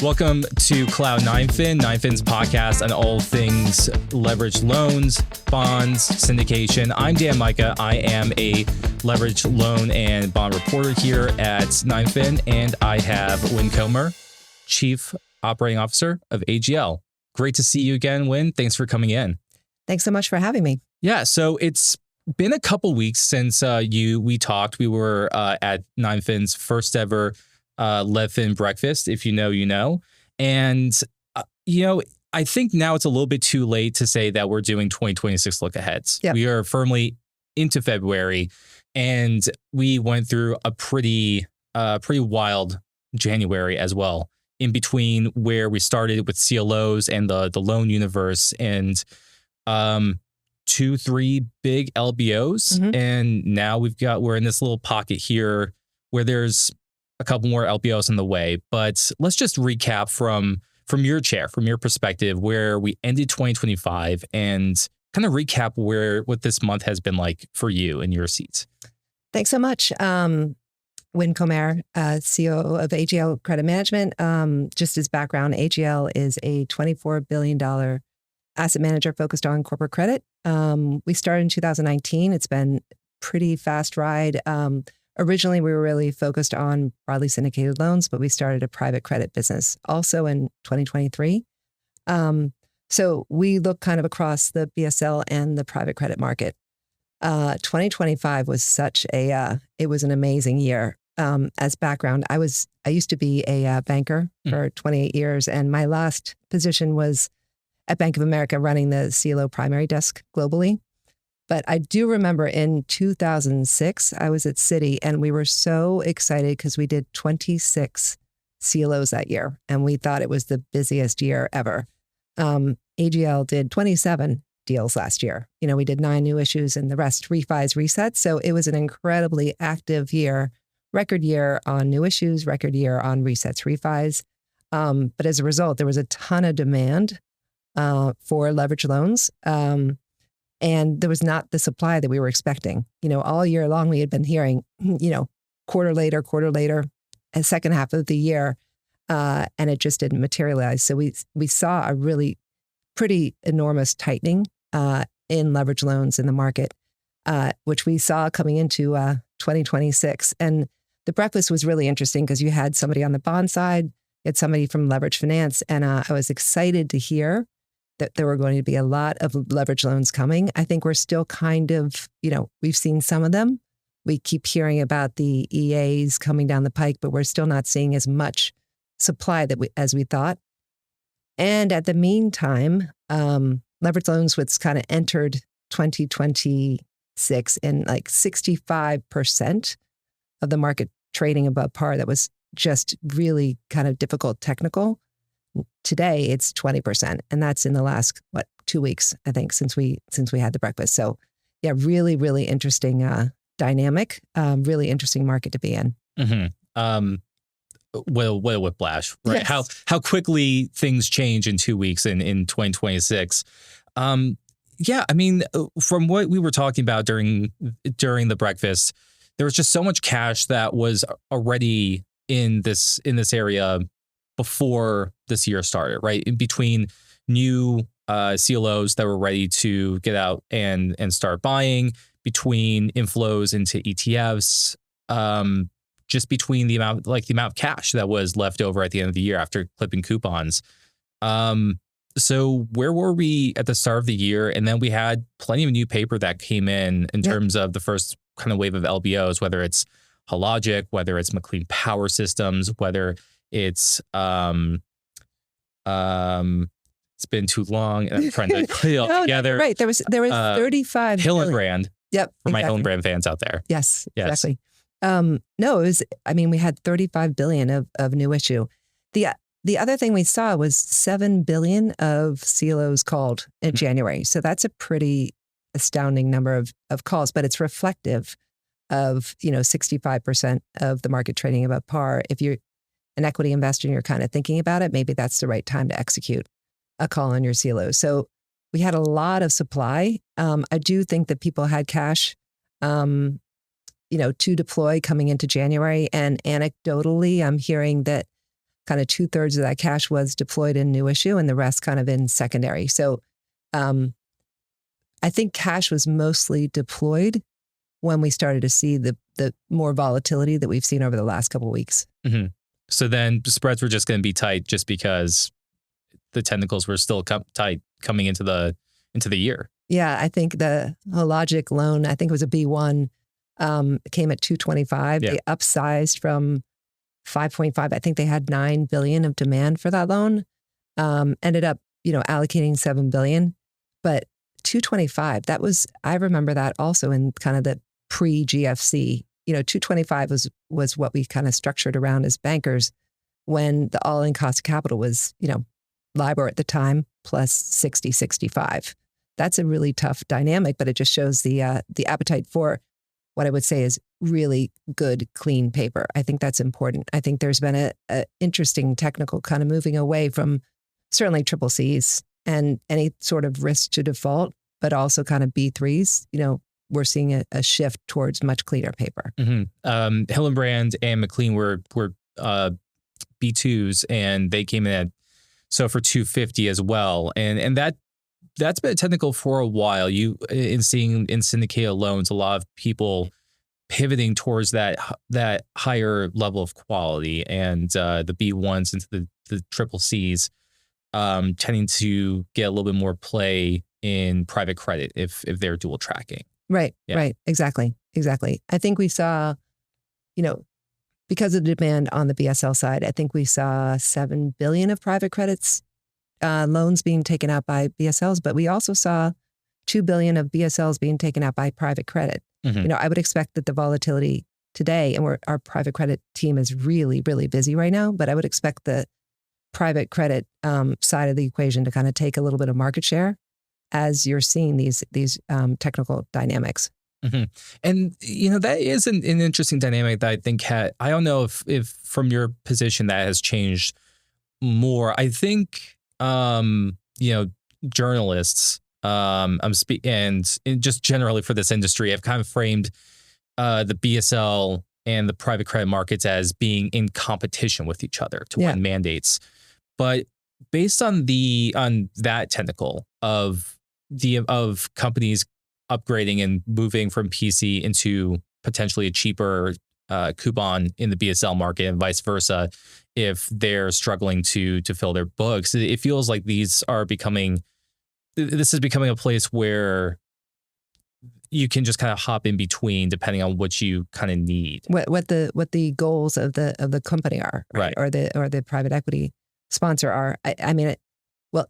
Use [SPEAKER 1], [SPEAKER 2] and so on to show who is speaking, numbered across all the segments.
[SPEAKER 1] Welcome to Cloud 9fin, 9fin's podcast on all things leveraged loans, bonds, syndication. I'm Dan Mika. I am a leveraged loan and bond reporter here at 9fin, and I have Wynne Chief Operating Officer of AGL. Great to see you again, Wynne. Thanks for coming in.
[SPEAKER 2] Thanks so much for having me.
[SPEAKER 1] Yeah, so it's been a couple weeks since we talked. We were at 9fin's first ever LevFin breakfast. If you know, you know. And, I think now it's a little bit too late to say that we're doing 2026 look aheads. Yep. We are firmly into February, and we went through a pretty wild January as well, in between where we started with CLOs and the loan universe and 2-3 big LBOs. Mm-hmm. And now we're in this little pocket here where there's a couple more LBOs in the way. But let's just recap from your chair, from your perspective, where we ended 2025 and kind of recap what this month has been like for you in your seats.
[SPEAKER 2] Thanks so much. Wynne CEO of AGL Credit Management. Just as background, AGL is a $24 billion asset manager focused on corporate credit. We started in 2019. It's been a pretty fast ride. Originally, we were really focused on broadly syndicated loans, but we started a private credit business also in 2023. So we look kind of across the BSL and the private credit market. 2025 was it was an amazing year. As background, I used to be a banker for 28 years, and my last position was at Bank of America running the CLO primary desk globally. But I do remember in 2006, I was at Citi, and we were so excited because we did 26 CLOs that year, and we thought it was the busiest year ever. AGL did 27 deals last year. We did 9 new issues and the rest refis, resets. So it was an incredibly active year, record year on new issues, record year on resets, refis. But as a result, there was a ton of demand for leveraged loans. And there was not the supply that we were expecting. All year long, we had been hearing, quarter later, and second half of the year, and it just didn't materialize. So we saw a really pretty enormous tightening in leveraged loans in the market, which we saw coming into 2026. And the breakfast was really interesting because you had somebody on the bond side, you had somebody from leverage finance, and I was excited to hear that there were going to be a lot of leverage loans coming. I think we're still kind of, we've seen some of them. We keep hearing about the EAs coming down the pike, but we're still not seeing as much supply as we thought. And at the meantime, leverage loans was kind of entered 2026 in like 65% of the market trading above par. That was just really kind of difficult technical. Today it's 20%, and that's in the last 2 weeks, I think, since we had the breakfast. So yeah, really, really interesting dynamic, really interesting market to be in.
[SPEAKER 1] Mm-hmm. What a whiplash, right?
[SPEAKER 2] Yes.
[SPEAKER 1] How quickly things change in 2 weeks in 2026. Yeah, I mean, from what we were talking about during the breakfast, there was just so much cash that was already in this area before this year started, right? In between new CLOs that were ready to get out and start buying, between inflows into ETFs, just between the amount of cash that was left over at the end of the year after clipping coupons. So where were we at the start of the year? And then we had plenty of new paper that came in terms of the first kind of wave of LBOs, whether it's Hologic, whether it's McLean Power Systems, whether it's been too long, and I'm trying to put it all together.
[SPEAKER 2] Right. There was 35
[SPEAKER 1] Hillenbrand.
[SPEAKER 2] Yep.
[SPEAKER 1] For my Hillenbrand fans out there.
[SPEAKER 2] Yes, exactly. No, it was, we had 35 billion of new issue. The other thing we saw was 7 billion of CLOs called in January. So that's a pretty astounding number of calls, but it's reflective of, 65% of the market trading above par. If you're an equity investor and you're kind of thinking about it, maybe that's the right time to execute a call on your CLO. So we had a lot of supply. I do think that people had cash, to deploy coming into January. And anecdotally, I'm hearing that kind of 2/3 of that cash was deployed in new issue and the rest kind of in secondary. So I think cash was mostly deployed when we started to see the more volatility that we've seen over the last couple of weeks.
[SPEAKER 1] Mm-hmm. So then spreads were just going to be tight just because the technicals were still tight coming into the year.
[SPEAKER 2] Yeah, I think the Hologic loan, I think it was a B1, came at 225.
[SPEAKER 1] Yeah.
[SPEAKER 2] They upsized from 5.5. I think they had $9 billion of demand for that loan. Ended up, allocating $7 billion, but 225. I remember that also in kind of the pre-GFC. 225 was what we kind of structured around as bankers when the all-in cost of capital was, LIBOR at the time plus 60, 65. That's a really tough dynamic, but it just shows the appetite for what I would say is really good, clean paper. I think that's important. I think there's been a interesting technical kind of moving away from certainly triple Cs and any sort of risk to default, but also kind of B3s. We're seeing a shift towards much cleaner paper.
[SPEAKER 1] Mm-hmm. Hillenbrand and McLean were B2s, and they came in at SOFR 250 as well, and that's been technical for a while. In seeing in syndicated loans, a lot of people pivoting towards that higher level of quality, and the B1s into the triple Cs tending to get a little bit more play in private credit if they're dual tracking.
[SPEAKER 2] Right,
[SPEAKER 1] Yeah.
[SPEAKER 2] right, exactly. I think we saw, because of the demand on the BSL side, I think we saw $7 billion of private credits loans being taken out by BSLs, but we also saw $2 billion of BSLs being taken out by private credit.
[SPEAKER 1] Mm-hmm.
[SPEAKER 2] I would expect that the volatility today, and our private credit team is really, really busy right now, but I would expect the private credit side of the equation to kind of take a little bit of market share as you're seeing these technical dynamics.
[SPEAKER 1] Mm-hmm. And, that is an interesting dynamic that I think I don't know if from your position that has changed more. I think, journalists, and just generally for this industry, have kind of framed the BSL and the private credit markets as being in competition with each other to win mandates. But based on that technical of companies upgrading and moving from PC into potentially a cheaper coupon in the BSL market and vice versa, if they're struggling to fill their books, it feels like this is becoming a place where you can just kind of hop in between depending on what you kind of need.
[SPEAKER 2] What the goals of the company are, right? Or the private equity sponsor are. I mean,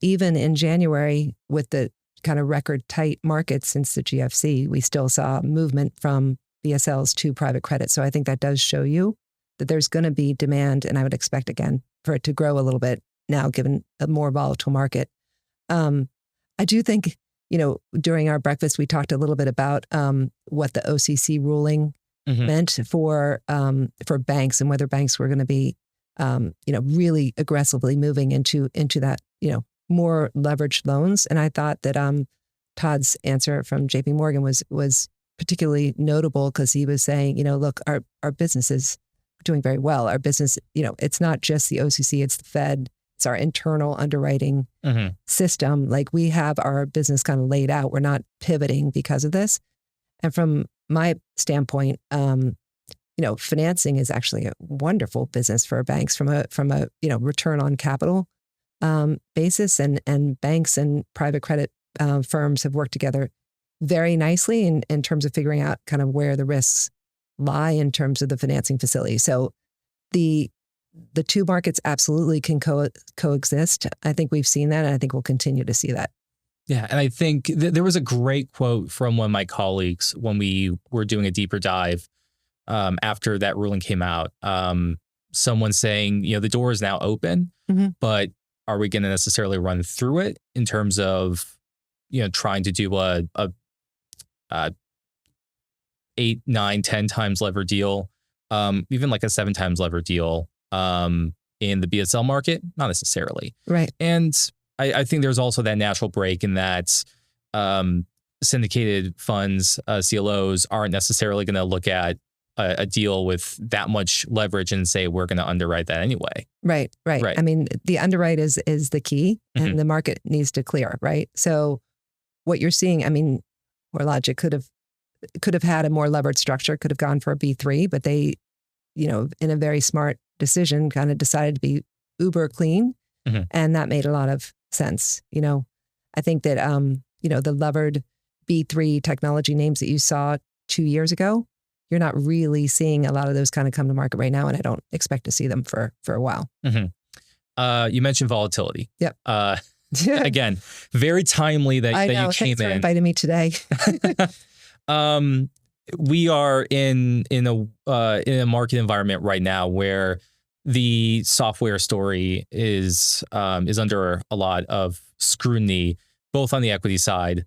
[SPEAKER 2] even in January with the kind of record tight markets since the GFC, we still saw movement from BSLs to private credit. So I think that does show you that there's going to be demand, and I would expect again for it to grow a little bit now, given a more volatile market. I do think, during our breakfast, we talked a little bit about what the OCC ruling meant for banks and whether banks were going to be, really aggressively moving into that, more leveraged loans. And I thought that Todd's answer from JP Morgan was particularly notable because he was saying, look, our business is doing very well. Our business, it's not just the OCC, it's the Fed. It's our internal underwriting system. Like, we have our business kind of laid out. We're not pivoting because of this. And from my standpoint, financing is actually a wonderful business for banks from a return on capital basis, and banks and private credit firms have worked together very nicely in terms of figuring out kind of where the risks lie in terms of the financing facility. So the two markets absolutely can coexist. I think we've seen that, and I think we'll continue to see that.
[SPEAKER 1] Yeah, and I think there was a great quote from one of my colleagues when we were doing a deeper dive after that ruling came out. Someone saying, the door is now open, but are we going to necessarily run through it in terms of, trying to do a 8, 9, 10 times lever deal, even like a 7 times lever deal in the BSL market? Not necessarily.
[SPEAKER 2] Right.
[SPEAKER 1] And I think there's also that natural break in that syndicated funds, CLOs, aren't necessarily going to look at a deal with that much leverage and say we're going to underwrite that anyway.
[SPEAKER 2] Right. I mean, the underwrite is the key, and the market needs to clear, right? So what you're seeing, I mean, CoreLogic could have had a more levered structure, could have gone for a B3, but they, in a very smart decision, kind of decided to be uber clean, and that made a lot of sense. I think that the levered B3 technology names that you saw 2 years ago, you're not really seeing a lot of those kind of come to market right now, and I don't expect to see them for a while.
[SPEAKER 1] You mentioned volatility.
[SPEAKER 2] Yep.
[SPEAKER 1] Again, very timely that you came
[SPEAKER 2] Thanks for
[SPEAKER 1] in.
[SPEAKER 2] inviting me today.
[SPEAKER 1] We are in a market environment right now where the software story is under a lot of scrutiny, both on the equity side,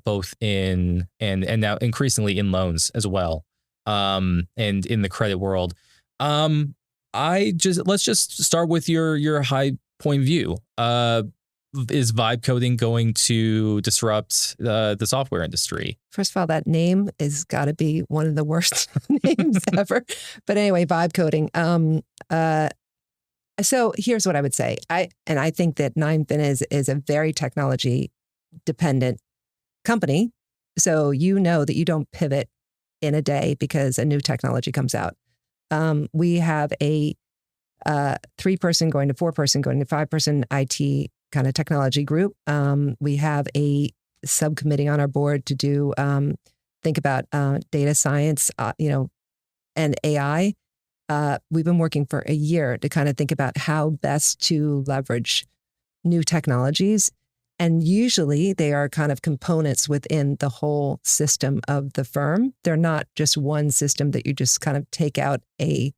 [SPEAKER 1] both in and now increasingly in loans as well, and in the credit world. Let's just start with your high point view. Is vibe coding going to disrupt the software industry?
[SPEAKER 2] First of all, that name has got to be one of the worst names ever. But anyway, vibe coding. So here's what I would say. I think that LevFin is a very technology dependent company. So that you don't pivot in a day because a new technology comes out. We have a 3-person going to 4-person going to 5-person IT kind of technology group. We have a subcommittee on our board to do think about data science, and AI. We've been working for a year to kind of think about how best to leverage new technologies. And usually they are kind of components within the whole system of the firm. They're not just one system that you just kind of take out a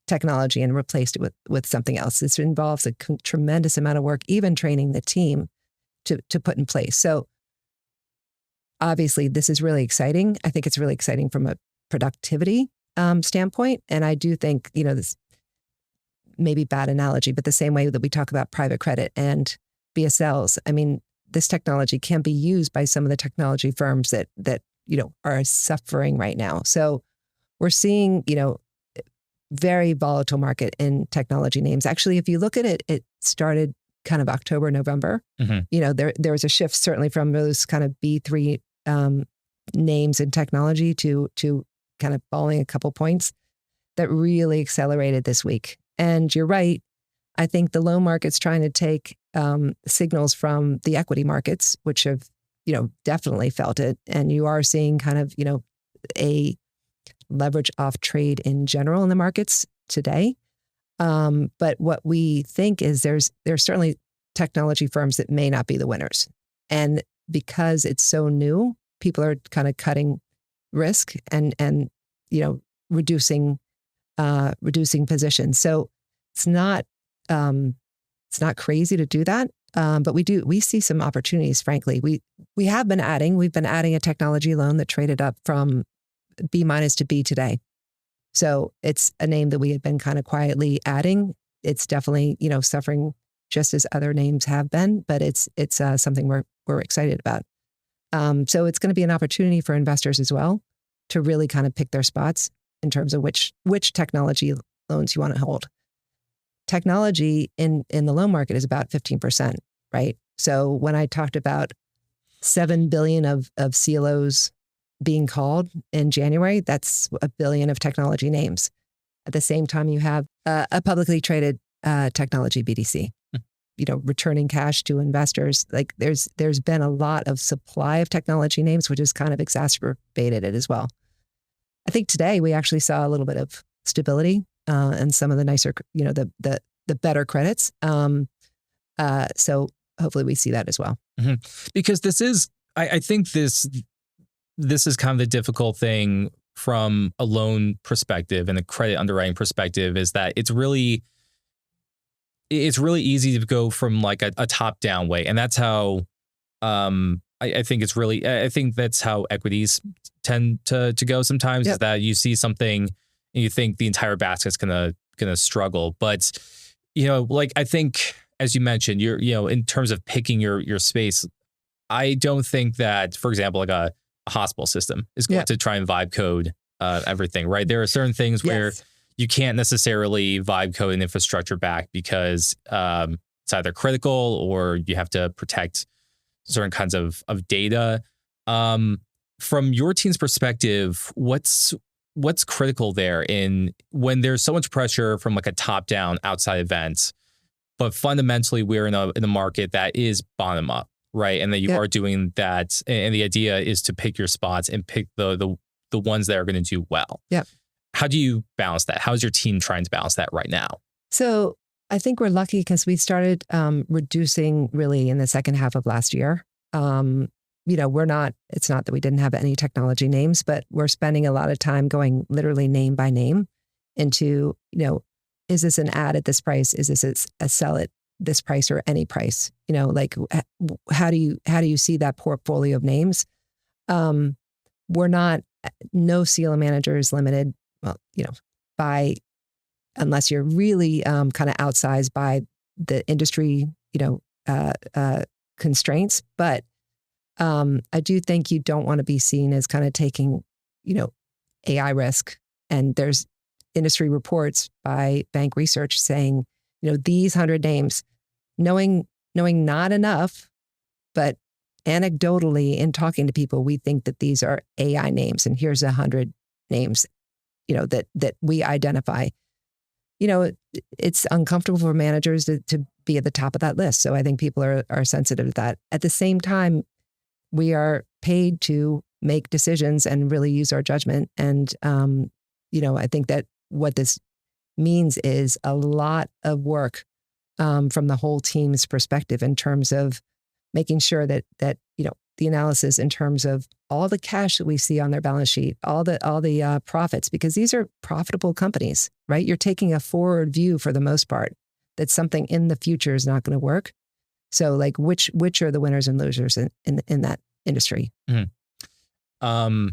[SPEAKER 2] technology and replaced it with something else. This involves a tremendous amount of work, even training the team to put in place. So obviously this is really exciting. I think it's really exciting from a productivity standpoint. And I do think, this may be bad analogy, but the same way that we talk about private credit and BSLs, I mean, this technology can be used by some of the technology firms that are suffering right now. So we're seeing, very volatile market in technology names. Actually, if you look at it, it started kind of October, November. There was a shift certainly from those kind of B3 names in technology to kind of falling a couple points that really accelerated this week. And you're right. I think the loan market's trying to take signals from the equity markets, which have, definitely felt it. And you are seeing kind of, a leverage off trade in general in the markets today. But what we think is there's certainly technology firms that may not be the winners. And because it's so new, people are kind of cutting risk and reducing positions. So it's not crazy to do that. But we see some opportunities, frankly. We've been adding a technology loan that traded up from B- to B today. So it's a name that we had been kind of quietly adding. It's definitely, suffering just as other names have been, but it's something we're excited about. So it's going to be an opportunity for investors as well to really kind of pick their spots in terms of which technology loans you want to hold. Technology in the loan market is about 15%, right? So when I talked about 7 billion of CLOs being called in January, that's $1 billion of technology names. At the same time, you have a publicly traded technology BDC, returning cash to investors. Like there's been a lot of supply of technology names, which has kind of exacerbated it as well. I think today we actually saw a little bit of stability and some of the nicer, the better credits. So hopefully we see that as well.
[SPEAKER 1] Because this is, I think this is kind of the difficult thing from a loan perspective and a credit underwriting perspective is that it's really easy to go from like a top down way. And that's how, I think that's how equities tend to go sometimes. Yep. Is that you see something and you think the entire basket's gonna struggle. But, I think, as you mentioned, you're, in terms of picking your space, I don't think that, for example, like a hospital system is going to try and vibe code everything, right? There are certain things where
[SPEAKER 2] Yes.
[SPEAKER 1] you can't necessarily vibe code an infrastructure back because it's either critical or you have to protect certain kinds of data. From your team's perspective, what's critical there in when there's so much pressure from like a top down outside event, but fundamentally we're in a market that is bottom up, right? And that you
[SPEAKER 2] Yep.
[SPEAKER 1] are doing that, and the idea is to pick your spots and pick the ones that are going to do well.
[SPEAKER 2] Yep.
[SPEAKER 1] How do you balance that? How's your team trying to balance that right now?
[SPEAKER 2] So I think we're lucky because we started reducing really in the second half of last year. It's not that we didn't have any technology names, but we're spending a lot of time going literally name by name into, is this an ad at this price? Is this a sell at this price or any price? How do you see that portfolio of names? We're not, no CLO manager is limited, by, unless you're really kind of outsized by the industry, constraints. But I do think you don't want to be seen as kind of taking, AI risk. And there's industry reports by bank research saying, these 100 names, knowing not enough, but anecdotally in talking to people, we think that these are AI names. And here's 100 names, that we identify. It's uncomfortable for managers to be at the top of that list. So I think people are sensitive to that. At the same time, we are paid to make decisions and really use our judgment. And, I think that what this means is a lot of work from the whole team's perspective in terms of making sure that the analysis in terms of all the cash that we see on their balance sheet, all the profits, because these are profitable companies, right? You're taking a forward view for the most part that something in the future is not going to work. So like which are the winners and losers in that industry?
[SPEAKER 1] Mm-hmm.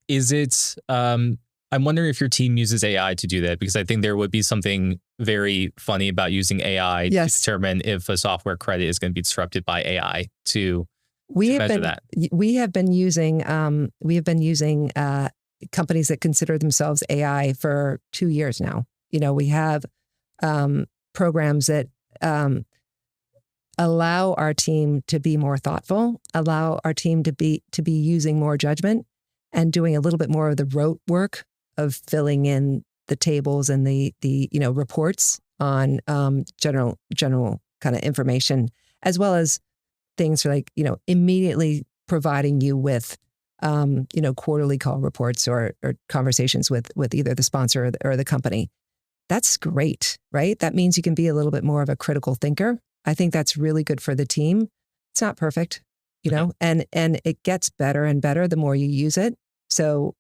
[SPEAKER 1] Is it, I'm wondering if your team uses AI to do that, because I think there would be something very funny about using AI to determine if a software credit is going to be disrupted by AI to measure that.
[SPEAKER 2] We have been using companies that consider themselves AI for 2 years now. We have programs that allow our team to be more thoughtful, allow our team to be using more judgment and doing a little bit more of the rote work of filling in the tables and the reports on general kind of information, as well as things like, immediately providing you with, quarterly call reports or conversations with either the sponsor or the company. That's great, right? That means you can be a little bit more of a critical thinker. I think that's really good for the team. It's not perfect, and it gets better and better the more you use it. So,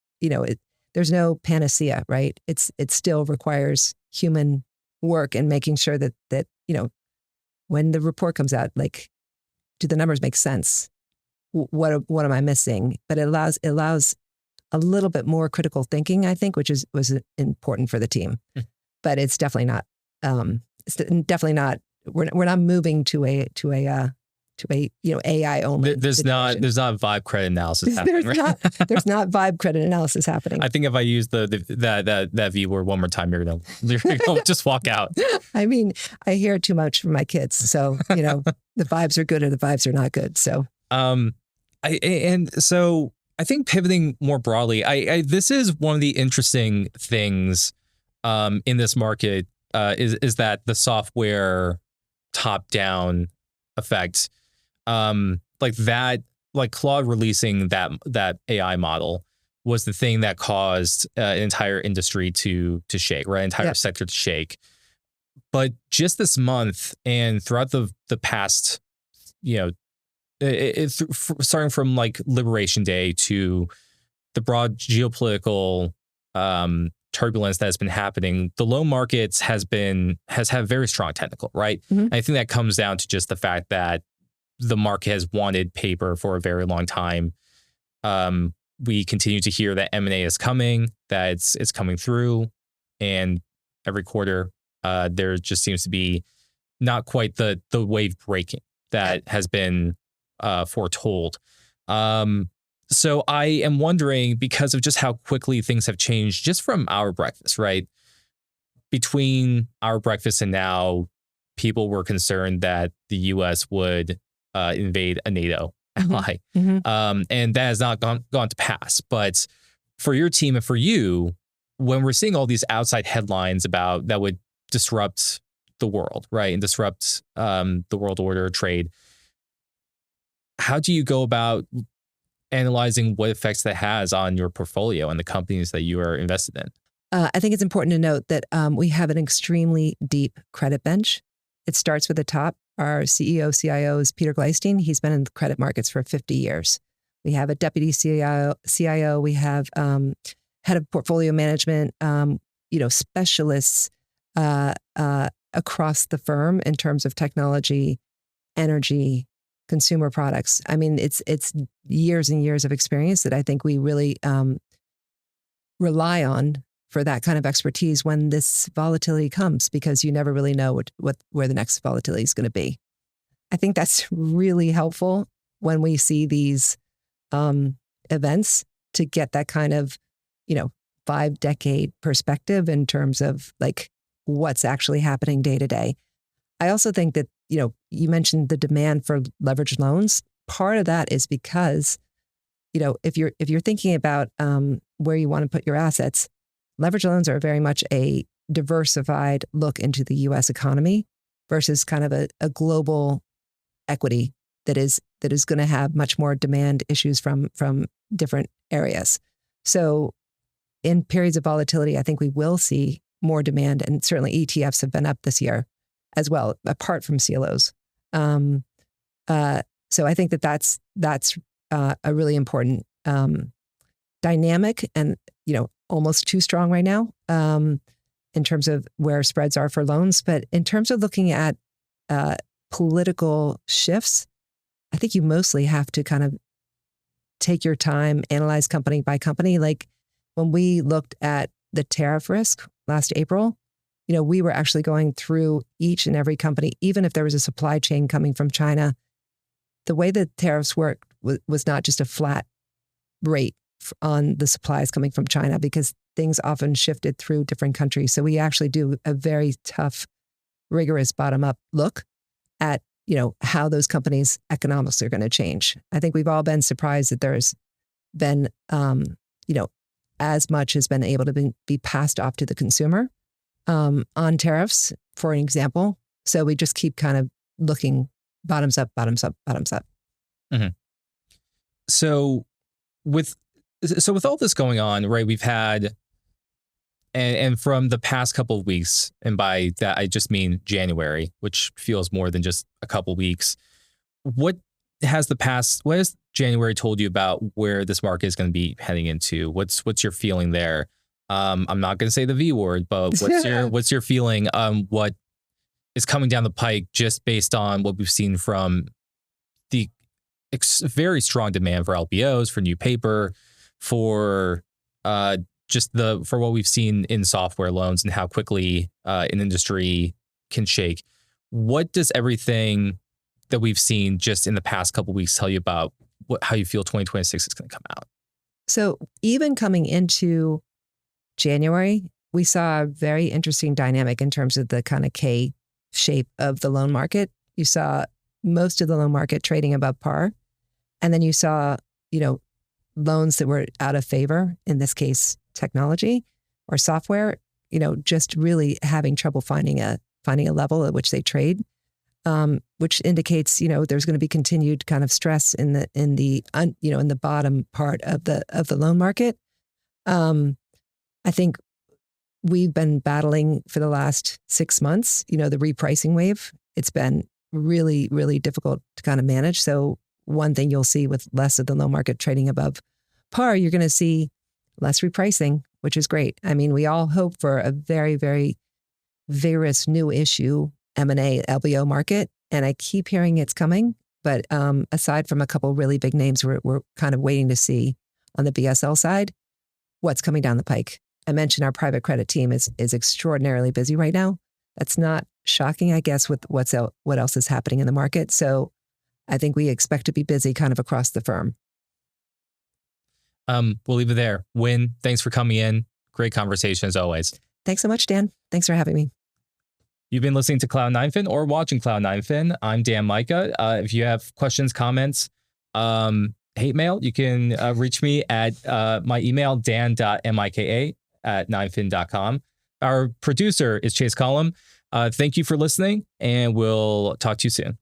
[SPEAKER 2] there's no panacea, right? It still requires human work and making sure that when the report comes out, like, do the numbers make sense? What am I missing? But it allows a little bit more critical thinking, I think, which was important for the team. But it's definitely not. We're not moving to a AI only.
[SPEAKER 1] There's not vibe credit analysis happening.
[SPEAKER 2] There's not vibe credit analysis happening.
[SPEAKER 1] I think if I use that V word one more time, you're gonna just walk out.
[SPEAKER 2] I mean, I hear it too much from my kids, so the vibes are good or the vibes are not good. So,
[SPEAKER 1] I think pivoting more broadly, this is one of the interesting things in this market is that the software top down effect. Like Claude releasing that AI model was the thing that caused an entire industry to shake, right? Entire sector to shake. But just this month and throughout the past, starting from like Liberation Day to the broad geopolitical turbulence that has been happening, the loan markets has had very strong technical, right? Mm-hmm. And I think that comes down to just the fact that the market has wanted paper for a very long time. We continue to hear that M&A is coming, that it's coming through, and every quarter there just seems to be not quite the wave breaking that has been foretold. So I am wondering, because of just how quickly things have changed just from our breakfast, right? Between our breakfast and now, people were concerned that the US would invade a NATO ally.
[SPEAKER 2] Mm-hmm.
[SPEAKER 1] And that has not gone to pass. But for your team and for you, when we're seeing all these outside headlines about that would disrupt the world, right? And disrupt the world order, trade, how do you go about analyzing what effects that has on your portfolio and the companies that you are invested in?
[SPEAKER 2] I think it's important to note that we have an extremely deep credit bench. It starts with the top. Our CEO, CIO is Peter Gleistein. He's been in the credit markets for 50 years. We have a deputy CIO. We have head of portfolio management, specialists across the firm in terms of technology, energy, consumer products. I mean, it's years and years of experience that I think we really rely on for that kind of expertise when this volatility comes, because you never really know where the next volatility is going to be. I think that's really helpful when we see these events, to get that kind of 5-decade perspective in terms of like what's actually happening day to day. I also think that you mentioned the demand for leveraged loans. Part of that is because if you're thinking about where you want to put your assets, leveraged loans are very much a diversified look into the U.S. economy versus kind of a global equity that is going to have much more demand issues from different areas. So in periods of volatility, I think we will see more demand, and certainly ETFs have been up this year as well, apart from CLOs. So I think that's a really important dynamic, and almost too strong right now in terms of where spreads are for loans. But in terms of looking at political shifts, I think you mostly have to kind of take your time, analyze company by company. Like when we looked at the tariff risk last April, we were actually going through each and every company, even if there was a supply chain coming from China. The way that tariffs worked was not just a flat rate on the supplies coming from China, because things often shifted through different countries. So we actually do a very tough, rigorous bottom-up look at how those companies' economics are going to change. I think we've all been surprised that there's been as much has been able to be passed off to the consumer on tariffs, for an example. So we just keep kind of looking bottoms up, bottoms up, bottoms up.
[SPEAKER 1] Mm-hmm. So with all this going on, right, we've had, and from the past couple of weeks, and by that I just mean January, which feels more than just a couple of weeks. What has January told you about where this market is going to be heading into? What's your feeling there? I'm not going to say the V word, but what's your feeling on what is coming down the pike, just based on what we've seen from the very strong demand for LBOs, for new paper, for for what we've seen in software loans, and how quickly an industry can shake. What does everything that we've seen just in the past couple of weeks tell you about how you feel 2026 is going to come out?
[SPEAKER 2] So even coming into January, we saw a very interesting dynamic in terms of the kind of K shape of the loan market. You saw most of the loan market trading above par. And then you saw, loans that were out of favor, in this case, technology or software, just really having trouble finding a level at which they trade, which indicates, there's going to be continued kind of stress in the bottom part of the loan market. I think we've been battling for the last 6 months, the repricing wave. It's been really, really difficult to kind of manage. So one thing you'll see with less of the loan market trading above par, you're going to see less repricing, which is great. I mean, we all hope for a very, very vigorous new issue M&A LBO market, and I keep hearing it's coming. But aside from a couple really big names, we're kind of waiting to see on the BSL side what's coming down the pike. I mentioned our private credit team is extraordinarily busy right now. That's not shocking, I guess, with what else is happening in the market. So I think we expect to be busy kind of across the firm.
[SPEAKER 1] We'll leave it there. Wynne, thanks for coming in. Great conversation as always.
[SPEAKER 2] Thanks so much, Dan. Thanks for having me.
[SPEAKER 1] You've been listening to Cloud9Fin or watching Cloud9Fin. I'm Dan Mika. If you have questions, comments, hate mail, you can reach me at my email, dan.mika@9fin.com. Our producer is Chase Collum. Thank you for listening, and we'll talk to you soon.